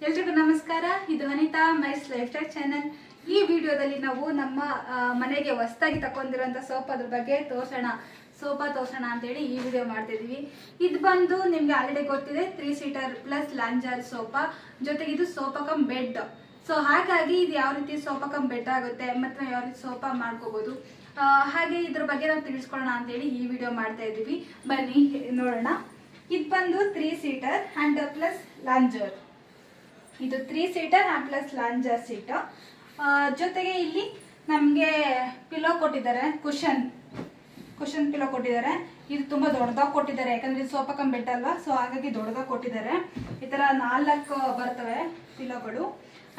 ಎಲ್ರಿಗೂ ನಮಸ್ಕಾರ. ಇದು Anita mice life style channel. ಈ ವಿಡಿಯೋದಲ್ಲಿ ನಾವು ನಮ್ಮ ಮನೆಗೆ ಹೊಸದಾಗಿ ತಗೊಂಡಿರುವಂಥ ಅದ್ರ ಬಗ್ಗೆ ಸೋಫಾ ತೋರ್ಸೋಣ ಅಂತೇಳಿ ಈ ವಿಡಿಯೋ ಮಾಡ್ತಿದ್ದೀವಿ. ಇದು ಬಂದು ನಿಮ್ಗೆ ಆಲ್ರೆಡಿ ಗೊತ್ತಿದೆ, 3 ಸೀಟರ್ ಪ್ಲಸ್ ಲಾಂಜರ್ ಸೋಫಾ, ಜೊತೆಗೆ ಇದು ಸೋಫಾ ಕಮ್ ಬೆಡ್. ಸೊ ಹಾಗಾಗಿ ಇದು ಯಾವ ರೀತಿ ಸೋಫಾ ಕಮ್ ಬೆಡ್ ಆಗುತ್ತೆ ಮತ್ತು ಯಾವ ರೀತಿ ಸೋಫಾ ಮಾಡ್ಕೋಬಹುದು, ಹಾಗೆ ಇದ್ರ ಬಗ್ಗೆ ನಾವು ತಿಳಿಸ್ಕೊಳ್ಳೋಣ ಅಂತೇಳಿ ಈ ವಿಡಿಯೋ ಮಾಡ್ತಾ ಇದ್ದೀವಿ. ಬನ್ನಿ ನೋಡೋಣ. ಇದು ಬಂದು 3 ಸೀಟರ್ ಆ್ಯಂಡ್ ಪ್ಲಸ್ ಲಾಂಜರ್. ಇದು 3 seater and plus lounger seat. ಜೊತೆಗೆ ಇಲ್ಲಿ ನಮಗೆ ಪಿಲೋ ಕೊಟ್ಟಿದ್ದಾರೆ, ಕುಷನ್ ಪಿಲೋ ಕೊಟ್ಟಿದ್ದಾರೆ. ಇದು ತುಂಬ ದೊಡ್ಡದಾಗಿ ಕೊಟ್ಟಿದ್ದಾರೆ, ಯಾಕಂದರೆ ಇದು ಸೋಫಾ ಕಮ್ ಬೆಡ್ ಅಲ್ವಾ, ಸೊ ಹಾಗಾಗಿ ದೊಡ್ಡದಾಗಿ ಕೊಟ್ಟಿದ್ದಾರೆ. ಈ ಥರ 4 ಬರ್ತವೆ ಪಿಲೋಗಳು.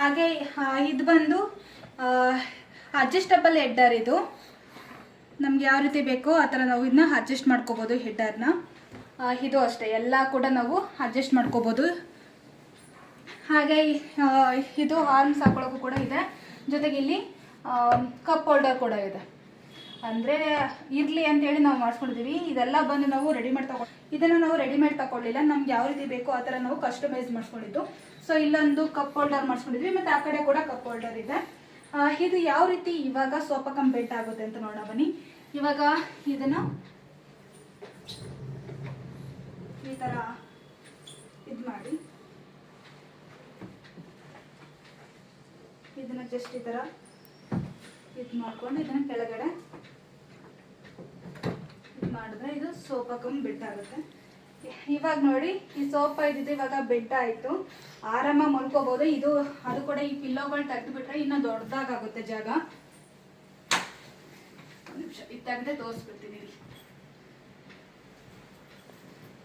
ಹಾಗೆ ಇದು ಬಂದು ಅಡ್ಜಸ್ಟಬಲ್ ಹೆಡ್ಡರ್. ಇದು ನಮ್ಗೆ ಯಾವ ರೀತಿ ಬೇಕೋ ಆ ಥರ ನಾವು ಇದನ್ನ ಅಡ್ಜಸ್ಟ್ ಮಾಡ್ಕೋಬೋದು ಹೆಡ್ಡರ್ನ. ಇದು ಅಷ್ಟೇ, ಎಲ್ಲ ಕೂಡ ನಾವು ಅಡ್ಜಸ್ಟ್ ಮಾಡ್ಕೋಬೋದು. ಹಾಗೆ ಇದು ಆರ್ಮ್ಸ್ ಹಾಕೊಳ್ಳೋಕ್ಕೂ ಕೂಡ ಇದೆ. ಜೊತೆಗೆ ಇಲ್ಲಿ ಕಪ್ ಹೋಲ್ಡರ್ ಕೂಡ ಇದೆ. ಅಂದರೆ ಇರಲಿ ಅಂತೇಳಿ ನಾವು ಮಾಡಿಸ್ಕೊಂಡಿದ್ದೀವಿ. ಇದೆಲ್ಲ ಬಂದು ನಾವು ಇದನ್ನು ನಾವು ರೆಡಿಮೇಡ್ ತಗೊಳ್ಳಿಲ್ಲ, ನಮ್ಗೆ ಯಾವ ರೀತಿ ಬೇಕೋ ಆ ಥರ ನಾವು ಕಸ್ಟಮೈಸ್ ಮಾಡಿಸ್ಕೊಂಡಿದ್ದು. ಸೊ ಇಲ್ಲೊಂದು ಕಪ್ ಹೋಲ್ಡರ್ ಮಾಡಿಸ್ಕೊಂಡಿದ್ವಿ, ಮತ್ತು ಆ ಕಡೆ ಕೂಡ ಕಪ್ ಹೋಲ್ಡರ್ ಇದೆ. ಇದು ಯಾವ ರೀತಿ ಇವಾಗ ಸೋಫಾ ಕಮ್ ಬೆಡ್ ಆಗುತ್ತೆ ಅಂತ ನೋಡೋಣ ಬನ್ನಿ. ಇವಾಗ ಇದನ್ನು ಈ ಥರ ಇದು ಮಾಡಿ, ಇದನ್ನ ಜಸ್ಟ್ ಈ ಥರ ಇದು ಮಾಡ್ಕೊಂಡು ಇದನ್ನ ಕೆಳಗಡೆ ಇದು ಮಾಡಿದ್ರೆ ಇದು ಸೋಫಾ ಕಮ್ ಬೆಡ್ ಆಗುತ್ತೆ. ಇವಾಗ ನೋಡಿ, ಈ ಸೋಫಾ ಇದ್ದಿದ್ದು ಇವಾಗ ಬೆಡ್ ಆಯಿತು, ಆರಾಮಾಗಿ ಮಲ್ಕೋಬಹುದು. ಅದು ಕೂಡ ಈ ಪಿಲ್ಲೋಗಳು ತೆಗೆದುಬಿಟ್ರೆ ಇನ್ನೂ ದೊಡ್ಡದಾಗುತ್ತೆ ಜಾಗ. ಒಂದು ನಿಮಿಷ ಇದು ತೆಗೆದೇ ತೋರಿಸ್ಬಿಡ್ತೀನಿ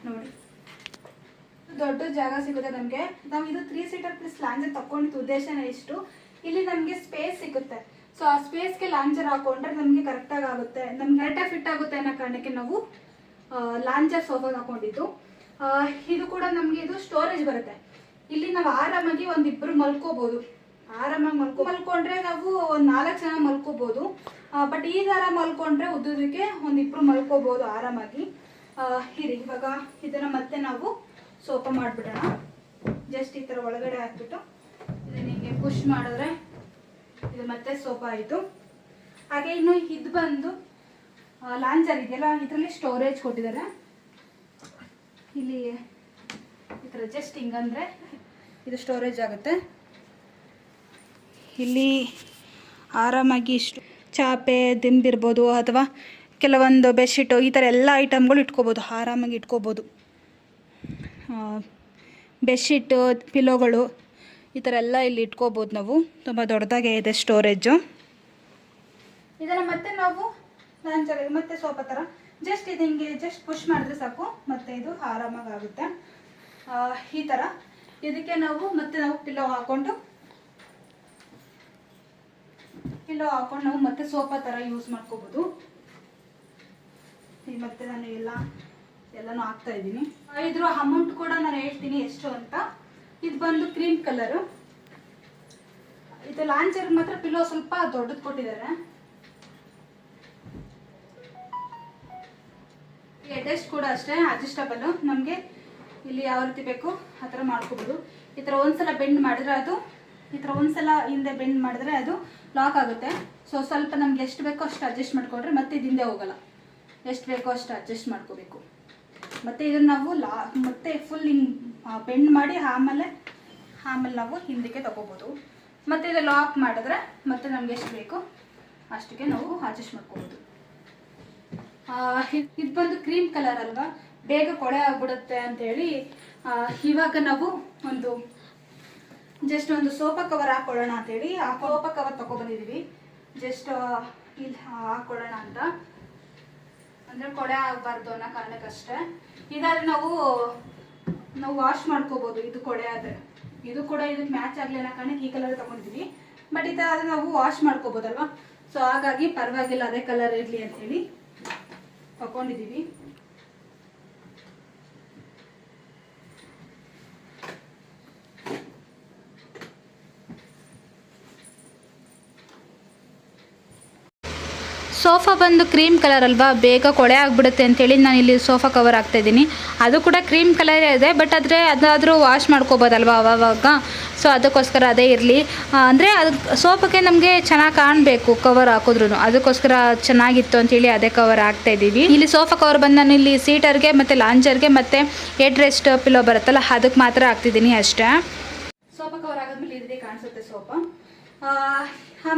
ನೋಡಿ. ದೊಡ್ಡ ಜಾಗ ಸಿಗುತ್ತೆ ನಮಗೆ. ನಾವು ಇದು 3 ಸೀಟರ್ ಪ್ಲಸ್ ಲಾಂಜರ್ ತಗೊಂಡಿದ್ದು ಉದ್ದೇಶನೇ ಇಷ್ಟು, ಇಲ್ಲಿ ನಮಗೆ ಸ್ಪೇಸ್ ಸಿಗುತ್ತೆ. ಸೊ ಆ ಸ್ಪೇಸ್ಗೆ ಲಾಂಜರ್ ಹಾಕೊಂಡ್ರೆ ನಮಗೆ ಕರೆಕ್ಟಾಗಿ ಆಗುತ್ತೆ, ನಮ್ಗೆ ಕರೆಕ್ಟಾಗಿ ಫಿಟ್ ಆಗುತ್ತೆ ಅನ್ನೋ ಕಾರಣಕ್ಕೆ ನಾವು ಲಾಂಜರ್ ಸೋಫಾ ಹಾಕೊಂಡಿದ್ದು. ಇದು ಕೂಡ ನಮಗೆ ಇದು ಸ್ಟೋರೇಜ್ ಬರುತ್ತೆ. ಇಲ್ಲಿ ನಾವು ಆರಾಮಾಗಿ ಒಂದಿಬ್ಬರು ಮಲ್ಕೋಬಹುದು, ಮಲ್ಕೊಂಡ್ರೆ ನಾವು ಒಂದು 4 ಜನ ಮಲ್ಕೋಬಹುದು. ಬಟ್ ಈ ಥರ ಮಲ್ಕೊಂಡ್ರೆ ಉದ್ದದಕ್ಕೆ ಒಂದಿಬ್ಬರು ಮಲ್ಕೋಬಹುದು ಆರಾಮಾಗಿ. ಇವಾಗ ಇದನ್ನ ಮತ್ತೆ ನಾವು ಸೋಫಾ ಮಾಡಿಬಿಡೋಣ. ಜಸ್ಟ್ ಈ ಥರ ಒಳಗಡೆ ಹಾಕ್ಬಿಟ್ಟು ಇದನ್ನ ಹಿಂಗೆ ಪುಷ್ ಮಾಡಿದ್ರೆ ಇದು ಮತ್ತೆ ಸೋಫಾ ಆಯಿತು. ಹಾಗೆ ಇನ್ನು ಇದು ಬಂದು ಲಾಂಜರ್ ಇದೆಯಲ್ಲ, ಇದರಲ್ಲಿ ಸ್ಟೋರೇಜ್ ಕೊಟ್ಟಿದ್ದಾರೆ. ಇಲ್ಲಿ ಈ ಥರ ಜಸ್ಟ್ ಹಿಂಗಂದರೆ ಇದು ಸ್ಟೋರೇಜ್ ಆಗುತ್ತೆ. ಇಲ್ಲಿ ಆರಾಮಾಗಿ ಇಷ್ಟು ಚಾಪೆ ದಿಂಬಿರ್ಬೋದು ಅಥವಾ ಕೆಲವೊಂದು ಬೆಡ್ಶೀಟು ಈ ಥರ ಎಲ್ಲ ಐಟಮ್ಗಳು ಇಟ್ಕೋಬೋದು, ಆರಾಮಾಗಿ ಇಟ್ಕೋಬೋದು. ಬೆಡ್ಶೀಟು, ಪಿಲೋಗಳು ಈ ಥರ ಎಲ್ಲ ಇಲ್ಲಿ ಇಟ್ಕೋಬೋದು ನಾವು. ತುಂಬ ದೊಡ್ಡದಾಗೇ ಇದೆ ಸ್ಟೋರೇಜು. ಇದನ್ನು ಮತ್ತೆ ನಾವು ಲಾಂಚರ್ ಮತ್ತೆ ಸೋಫಾ ಥರ ಜಸ್ಟ್ ಇದು ಹಿಂಗೆ ಜಸ್ಟ್ ಪುಷ್ ಮಾಡಿದ್ರೆ ಸಾಕು, ಮತ್ತೆ ಇದು ಆರಾಮಾಗಿ ಆಗುತ್ತೆ. ಈ ಥರ ಇದಕ್ಕೆ ನಾವು ಪಿಲ್ಲೋ ಹಾಕ್ಕೊಂಡು ನಾವು ಮತ್ತೆ ಸೋಫಾ ಥರ ಯೂಸ್ ಮಾಡ್ಕೋಬೋದು. ಮತ್ತೆ ನಾನು ಎಲ್ಲನೂ ಹಾಕ್ತಾ ಇದ್ದೀನಿ. ಇದ್ರ ಅಮೌಂಟ್ ಕೂಡ ನಾನು ಹೇಳ್ತೀನಿ ಎಷ್ಟು ಅಂತ. ಇದು ಬಂದು ಕ್ರೀಮ್ ಕಲರು. ಇದು ಲಾಂಚರ್ ಮಾತ್ರ ಪಿಲ್ಲೋ ಸ್ವಲ್ಪ ದೊಡ್ಡದು ಕೊಟ್ಟಿದ್ದಾರೆ. ಹೆಡ್ರೆಸ್ಟ್ ಕೂಡ ಅಷ್ಟೇ ಅಡ್ಜಸ್ಟಬಲ್, ನಮಗೆ ಇಲ್ಲಿ ಯಾವ ರೀತಿ ಬೇಕು ಆ ಥರ ಮಾಡ್ಕೋಬೋದು. ಈ ಥರ ಒಂದ್ಸಲ ಬೆಂಡ್ ಮಾಡಿದ್ರೆ ಹಿಂದೆ ಬೆಂಡ್ ಮಾಡಿದ್ರೆ ಅದು ಲಾಕ್ ಆಗುತ್ತೆ. ಸೊ ಸ್ವಲ್ಪ ನಮ್ಗೆ ಎಷ್ಟು ಬೇಕೋ ಅಷ್ಟು ಅಡ್ಜಸ್ಟ್ ಮಾಡ್ಕೊಂಡ್ರೆ ಮತ್ತೆ ಇದು ಹಿಂದೆ ಹೋಗಲ್ಲ, ಎಷ್ಟು ಬೇಕೋ ಅಷ್ಟು ಅಡ್ಜಸ್ಟ್ ಮಾಡ್ಕೋಬೇಕು. ಮತ್ತು ಇದನ್ನು ನಾವು ಮತ್ತೆ ಫುಲ್ ಹಿಂಗೆ ಬೆಂಡ್ ಮಾಡಿ ಆಮೇಲೆ ನಾವು ಹಿಂದಕ್ಕೆ ತಗೋಬೋದು. ಮತ್ತು ಇದು ಲಾಕ್ ಮಾಡಿದ್ರೆ ಮತ್ತೆ ನಮ್ಗೆ ಎಷ್ಟು ಬೇಕೋ ಅಷ್ಟಕ್ಕೆ ನಾವು ಅಡ್ಜಸ್ಟ್ ಮಾಡ್ಕೋಬೋದು. ಇದು ಬಂದು ಕ್ರೀಮ್ ಕಲರ್ ಅಲ್ವಾ, ಬೇಗ ಕೊಳೆ ಆಗ್ಬಿಡುತ್ತೆ ಅಂತೇಳಿ ಇವಾಗ ನಾವು ಜಸ್ಟ್ ಒಂದು ಸೋಫಾ ಕವರ್ ಹಾಕೊಳ್ಳೋಣ ಅಂತೇಳಿ ಆ ಸೋಫಾ ಕವರ್ ತಗೊಬಂದಿದ್ದೀವಿ. ಜಸ್ಟ್ ಇಲ್ಲಿ ಹಾಕೊಳ್ಳೋಣ ಅಂತ, ಅಂದರೆ ಕೊಳೆ ಆಗಬಾರ್ದು ಅನ್ನೋ ಕಾರಣಕ್ಕಷ್ಟೇ. ಇದಾದರೆ ನಾವು ವಾಶ್ ಮಾಡ್ಕೋಬೋದು. ಇದು ಕೊಳೆ ಆದರೆ ಇದು ಕೂಡ ಇದಕ್ಕೆ ಮ್ಯಾಚ್ ಆಗಲಿ ಅನ್ನೋ ಕಾರಣಕ್ಕೆ ಈ ಕಲರ್ ತೊಗೊಂಡಿದ್ದೀವಿ. ಬಟ್ ಇದಾದರೆ ನಾವು ವಾಶ್ ಮಾಡ್ಕೋಬೋದಲ್ವ, ಸೊ ಹಾಗಾಗಿ ಪರವಾಗಿಲ್ಲ ಅದೇ ಕಲರ್ ಇರಲಿ ಅಂತೇಳಿ ತಗೊಂಡಿದ್ದೀವಿ. ಸೋಫಾ ಬಂದು ಕ್ರೀಮ್ ಕಲರ್ ಅಲ್ವಾ, ಬೇಗ ಕೊಳೆ ಆಗಿಬಿಡುತ್ತೆ ಅಂತೇಳಿ ನಾನು ಇಲ್ಲಿ ಸೋಫಾ ಕವರ್ ಹಾಕ್ತಾಯಿದ್ದೀನಿ. ಅದು ಕೂಡ ಕ್ರೀಮ್ ಕಲರೇ ಇದೆ, ಬಟ್ ಅದಾದರೂ ವಾಶ್ ಮಾಡ್ಕೋಬೋದಲ್ವ ಅವಾಗ. ಸೊ ಅದಕ್ಕೋಸ್ಕರ ಅದೇ ಇರಲಿ. ಅಂದರೆ ಅದು ಸೋಫಾಗೆ ನಮಗೆ ಚೆನ್ನಾಗಿ ಕಾಣಬೇಕು ಕವರ್ ಹಾಕಿದ್ರು, ಅದಕ್ಕೋಸ್ಕರ ಚೆನ್ನಾಗಿತ್ತು ಅಂತೇಳಿ ಅದೇ ಕವರ್ ಹಾಕ್ತಾಯಿದ್ದೀವಿ. ಇಲ್ಲಿ ಸೋಫಾ ಕವರ್ ಬಂದು ನಾನು ಇಲ್ಲಿ ಸೀಟರ್ಗೆ ಮತ್ತು ಲಾಂಚರ್ಗೆ ಮತ್ತು ಹೆಡ್ ರೆಸ್ಟ್ ಪಿಲ್ಲೋ ಬರುತ್ತಲ್ಲ ಅದಕ್ಕೆ ಮಾತ್ರ ಹಾಕ್ತಿದ್ದೀನಿ ಅಷ್ಟೇ. ಸೋಫಾ ಕವರ್ ಆಗೋದ್ಮೇಲೆ ಈ ರೀತಿ ಕಾಣಿಸುತ್ತೆ ಸೋಫಾ.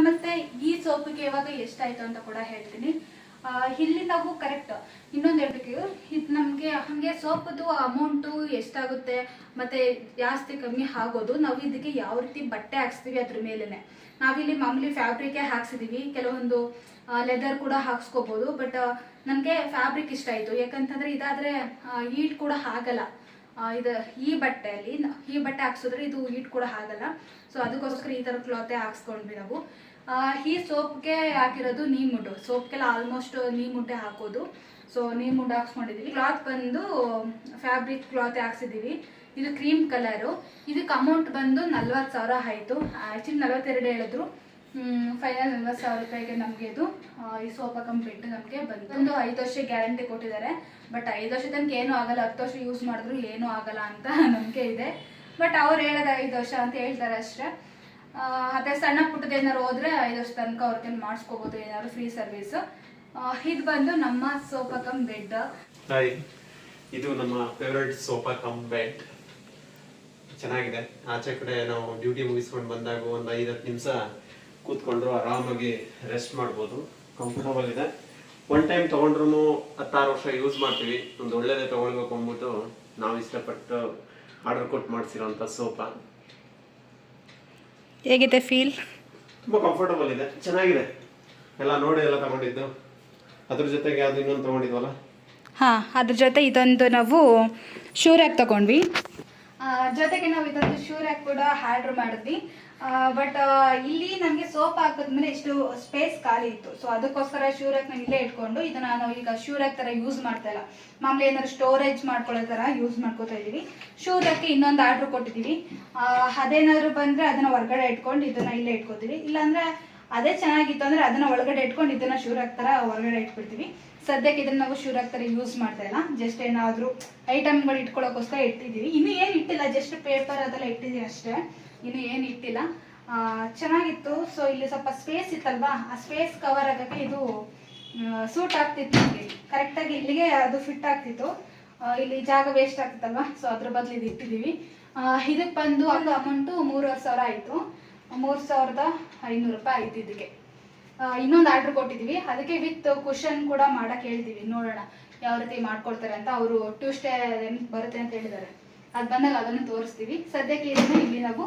ಮತ್ತು ಈ ಸೋಫಿಗೆ ಇವಾಗ ಎಷ್ಟಾಯಿತು ಅಂತ ಕೂಡ ಹೇಳ್ತೀನಿ. ಇಲ್ಲಿ ನಾವು ಕರೆಕ್ಟ್ ಇನ್ನೊಂದು ಹೇಳ್ಬೇಕು, ಇದು ನಮಗೆ ಹಾಗೆ ಸೋಪದು ಅಮೌಂಟು ಎಷ್ಟಾಗುತ್ತೆ ಮತ್ತು ಜಾಸ್ತಿ ಕಮ್ಮಿ ಆಗೋದು ನಾವು ಇದಕ್ಕೆ ಯಾವ ರೀತಿ ಬಟ್ಟೆ ಹಾಕ್ಸ್ತೀವಿ ಅದ್ರ ಮೇಲೇ. ನಾವಿಲ್ಲಿ ಮಾಮೂಲಿ ಫ್ಯಾಬ್ರಿಕೇ ಹಾಕ್ಸಿದ್ದೀವಿ, ಕೆಲವೊಂದು ಲೆದರ್ ಕೂಡ ಹಾಕ್ಸ್ಕೋಬೋದು. ಬಟ್ ನನಗೆ ಫ್ಯಾಬ್ರಿಕ್ ಇಷ್ಟ ಆಯಿತು, ಯಾಕಂತಂದರೆ ಇದಾದರೆ ಈಟ್ ಕೂಡ ಆಗಲ್ಲ. ಇದು ಈ ಬಟ್ಟೆ ಹಾಕ್ಸಿದ್ರೆ ಇದು ಈಟ್ ಕೂಡ ಆಗಲ್ಲ. ಸೊ ಅದಕ್ಕೋಸ್ಕರ ಈ ಥರ ಕ್ಲಾತೆ ಹಾಕ್ಸ್ಕೊಂಡ್ವಿ ನಾವು. ಈ ಸೋಪ್ಗೆ ಹಾಕಿರೋದು ನೀಮುಡ್, ಸೋಪ್ಗೆಲ್ಲ ಆಲ್ಮೋಸ್ಟ್ ನೀಮುಡ್ಡೆ ಹಾಕೋದು. ಸೊ ನೀಮುಡ್ ಹಾಕ್ಸ್ಕೊಂಡಿದ್ದೀವಿ. ಕ್ಲಾತ್ ಬಂದು ಫ್ಯಾಬ್ರಿಕ್ ಕ್ಲಾತೆ ಹಾಕ್ಸಿದ್ದೀವಿ. ಇದು ಕ್ರೀಮ್ ಕಲರು. ಇದಕ್ಕೆ ಅಮೌಂಟ್ ಬಂದು 40,000 ಆಯಿತು. ಆ್ಯಕ್ಚುಲಿ 42 ಹೇಳಿದ್ರು, ಫೈನಲ್ 40,000 ರೂಪಾಯಿಗೆ ನಮಗೆ ಇದು ಈ ಸೋಫಾ ಕಮ್ ಬೆಡ್ ನಮಗೆ ಬಂದು 5 ವರ್ಷ ಗ್ಯಾರಂಟಿ ಕೊಟ್ಟಿದ್ದಾರೆ. ಬಟ್ 5 ವರ್ಷ ತನಕ ಏನೂ ಆಗಲ್ಲ, 10 ವರ್ಷ ಯೂಸ್ ಮಾಡಿದ್ರು ಏನೂ ಆಗಲ್ಲ ಅಂತ ನಂಬಿಕೆ ಇದೆ. ಬಟ್ ಅವ್ರು ಹೇಳೋದು 5 ವರ್ಷ ಅಂತ ಹೇಳ್ತಾರೆ ಅಷ್ಟೇ. ಅದೇ ಸಣ್ಣ ಪುಟ್ಟದ ಏನಾದ್ರು ಹೋದ್ರೆ 5 ವರ್ಷ ತನಕ ಅವ್ರಿಗೆ ಮಾಡಿಸ್ಕೋಬೋದು, ಏನಾದ್ರು ಫ್ರೀ ಸರ್ವಿಸ್. ಇದು ಬಂದು ನಮ್ಮ ಸೋಫಾ ಕಮ್ ಬೆಡ್. ಇದು ನಮ್ಮ ಫೇವರೇಟ್ ಸೋಫಾ ಕಮ್ ಬೆಡ್. ಚೆನ್ನಾಗಿದೆ. ಆಚೆ ಕಡೆ ನಾವು ಡ್ಯೂಟಿ ಮುಗಿಸ್ಕೊಂಡು ಬಂದಾಗ ಒಂದು 5-10 ನಿಮಿಷ ಕೂತ್ಕೊಂಡ್ರು ಆರಾಮಾಗಿ ರೆಸ್ಟ್ ಮಾಡ್ಬೋದು. ಕಂಫರ್ಟಬಲ್ ಇದೆ. ಒನ್ ಟೈಮ್ ತೊಗೊಂಡ್ರು 10-6 ವರ್ಷ ಯೂಸ್ ಮಾಡ್ತೀವಿ. ಒಂದು ಒಳ್ಳೆಯದೇ ತೊಗೊಳ್ಬೇಕು ಅಂದ್ಬಿಟ್ಟು ನಾವು ಇಷ್ಟಪಟ್ಟು ಆರ್ಡರ್ ಕೊಟ್ಟು ಮಾಡಿಸಿರೋಂಥ ಸೋಫಾ. ಹೇಗಿದೆ ಫೀಲ್? ತುಂಬ ಕಂಫರ್ಟಬಲ್ ಇದೆ, ಚೆನ್ನಾಗಿದೆ. ಎಲ್ಲ ನೋಡಿ ಎಲ್ಲ ತಗೊಂಡಿದ್ದು. ಅದ್ರ ಜೊತೆಗೆ ಅದು ಇನ್ನೊಂದು ತೊಗೊಂಡಿದ್ವಲ್ಲ. ಹಾಂ, ಅದ್ರ ಜೊತೆ ಇದೊಂದು ನಾವು ಶೂ ರ್ಯಾಕ್ ತಗೊಂಡ್ವಿ. ಜೊತೆಗೆ ನಾವು ಇದೊಂದು ಶೂ ರ್ಯಾಕ್ ಕೂಡ ಆರ್ಡರ್ ಮಾಡಿದ್ವಿ. ಬಟ್ ಇಲ್ಲಿ ನಮಗೆ ಸೋಫಾ ಹಾಕಿದ್ಮೇಲೆ ಇಷ್ಟು ಸ್ಪೇಸ್ ಖಾಲಿ ಇತ್ತು. ಸೊ ಅದಕ್ಕೋಸ್ಕರ ಶೂ ರ್ಯಾಕ್ನ ಇಲ್ಲೇ ಇಟ್ಕೊಂಡು ಇದನ್ನ ನಾವು ಈಗ ಶೂ ರ್ಯಾಕ್ ಥರ ಯೂಸ್ ಮಾಡ್ತಾ ಇಲ್ಲ, ಮಾಮೂಲಿ ಏನಾದ್ರು ಸ್ಟೋರೇಜ್ ಮಾಡ್ಕೊಳ್ಳೋ ಥರ ಯೂಸ್ ಮಾಡ್ಕೋತಾ ಇದ್ದೀವಿ. ಶೂ ರ್ಯಾಕ್ಗೆ ಇನ್ನೊಂದು ಆರ್ಡ್ರ್ ಕೊಟ್ಟಿದ್ದೀವಿ. ಅದೇನಾದ್ರು ಬಂದರೆ ಅದನ್ನು ಹೊರಗಡೆ ಇಟ್ಕೊಂಡು ಇದನ್ನು ಇಲ್ಲೇ ಇಟ್ಕೋತೀವಿ. ಇಲ್ಲಾಂದರೆ ಅದೇ ಚೆನ್ನಾಗಿತ್ತು ಅಂದರೆ ಅದನ್ನು ಒಳಗಡೆ ಇಟ್ಕೊಂಡು ಇದನ್ನು ಶೂ ರ್ಯಾಕ್ ಥರ ಹೊರಗಡೆ ಇಟ್ಬಿಡ್ತೀವಿ. ಸದ್ಯಕ್ಕೆ ಇದನ್ನು ನಾವು ಶೂ ರ್ಯಾಕ್ ಥರ ಯೂಸ್ ಮಾಡ್ತಾ ಇಲ್ಲ, ಜಸ್ಟ್ ಏನಾದರೂ ಐಟಮ್ಗಳು ಇಟ್ಕೊಳ್ಳೋಕ್ಕೋಸ್ಕರ ಇಟ್ಟಿದ್ದೀವಿ. ಇನ್ನೂ ಏನು ಇಟ್ಟಿಲ್ಲ, ಜಸ್ಟ್ ಪೇಪರ್ ಅದೆಲ್ಲ ಇಟ್ಟಿದ್ದೀವಿ ಅಷ್ಟೇ, ಇನ್ನು ಏನು ಇಟ್ಟಿಲ್ಲ. ಚೆನ್ನಾಗಿತ್ತು. ಸೊ ಇಲ್ಲಿ ಸ್ವಲ್ಪ ಸ್ಪೇಸ್ ಇತ್ತಲ್ವಾ, ಆ ಸ್ಪೇಸ್ ಕವರ್ ಆಗೋಕ್ಕೆ ಇದು ಸೂಟ್ ಆಗ್ತಿತ್ತು ನಮಗೆ ಕರೆಕ್ಟಾಗಿ. ಇಲ್ಲಿಗೆ ಅದು ಫಿಟ್ ಆಗ್ತಿತ್ತು, ಇಲ್ಲಿ ಜಾಗ ವೇಸ್ಟ್ ಆಗ್ತಿತ್ತಲ್ವಾ. ಸೊ ಅದ್ರ ಬದಲು ಇದು ಇಟ್ಟಿದ್ದೀವಿ. ಇದಕ್ಕೆ ಬಂದು ಒಂದು ಅಮೌಂಟು 3,500 ಆಯಿತು. 3,500 ರೂಪಾಯಿ ಆಯಿತು ಇದಕ್ಕೆ. ಇನ್ನೊಂದು ಆರ್ಡ್ರ್ ಕೊಟ್ಟಿದ್ದೀವಿ, ಅದಕ್ಕೆ ವಿತ್ ಕುಷನ್ ಕೂಡ ಮಾಡೋಕ್ಕೆ ಹೇಳ್ತೀವಿ. ನೋಡೋಣ ಯಾವ ರೀತಿ ಮಾಡ್ಕೊಡ್ತಾರೆ ಅಂತ. ಅವರು ಟ್ಯೂಸ್ಡೇ ಬರುತ್ತೆ ಅಂತ ಹೇಳಿದ್ದಾರೆ, ಅದು ಬಂದಾಗ ಅದನ್ನು ತೋರಿಸ್ತೀವಿ. ಸದ್ಯಕ್ಕೆ ಇದನ್ನು ಇಲ್ಲಿ ನಾವು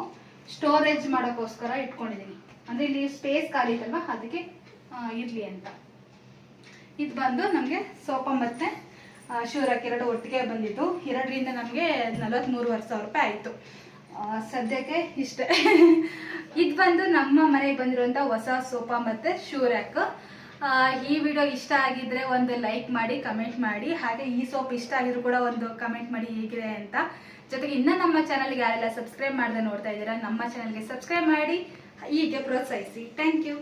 ಸ್ಟೋರೇಜ್ ಮಾಡೋಕ್ಕೋಸ್ಕರ ಇಟ್ಕೊಂಡಿದ್ದೀನಿ. ಅಂದರೆ ಇಲ್ಲಿ ಸ್ಪೇಸ್ ಖಾಲಿ ಇತ್ತಲ್ವ, ಅದಕ್ಕೆ ಇರಲಿ ಅಂತ. ಇದು ಬಂದು ನಮಗೆ ಸೋಫಾ ಮತ್ತು ಶೂ ರ್ಯಾಕ್ ಎರಡು ಒಟ್ಟಿಗೆ ಬಂದಿತ್ತು. ಎರಡರಿಂದ ನಮಗೆ 43,500 ರೂಪಾಯಿ ಆಯಿತು. ಸದ್ಯಕ್ಕೆ ಇಷ್ಟೇ. ಇದು ಬಂದು ನಮ್ಮ ಮನೆಗೆ ಬಂದಿರುವಂಥ ಹೊಸ ಸೋಫಾ ಮತ್ತು ಶೂ ರ್ಯಾಕ್. ಈ ವಿಡಿಯೋ ಇಷ್ಟ ಆಗಿದ್ರೆ ಒಂದು ಲೈಕ್ ಮಾಡಿ, ಕಮೆಂಟ್ ಮಾಡಿ. ಹಾಗೆ ಈ ಸೋಪ್ ಇಷ್ಟ ಆಗಿದ್ರು ಕೂಡ ಒಂದು ಕಮೆಂಟ್ ಮಾಡಿ ಹೇಗಿದೆ ಅಂತ. ಜೊತೆಗೆ ಇನ್ನೂ ನಮ್ಮ ಚಾನಲ್ಗೆ ಯಾರೆಲ್ಲ ಸಬ್ಸ್ಕ್ರೈಬ್ ಮಾಡದೆ ನೋಡ್ತಾ ಇದ್ದೀರಾ, ನಮ್ಮ ಚಾನಲ್ಗೆ ಸಬ್ಸ್ಕ್ರೈಬ್ ಮಾಡಿ ಹೀಗೆ ಪ್ರೋತ್ಸಾಹಿಸಿ. Thank you.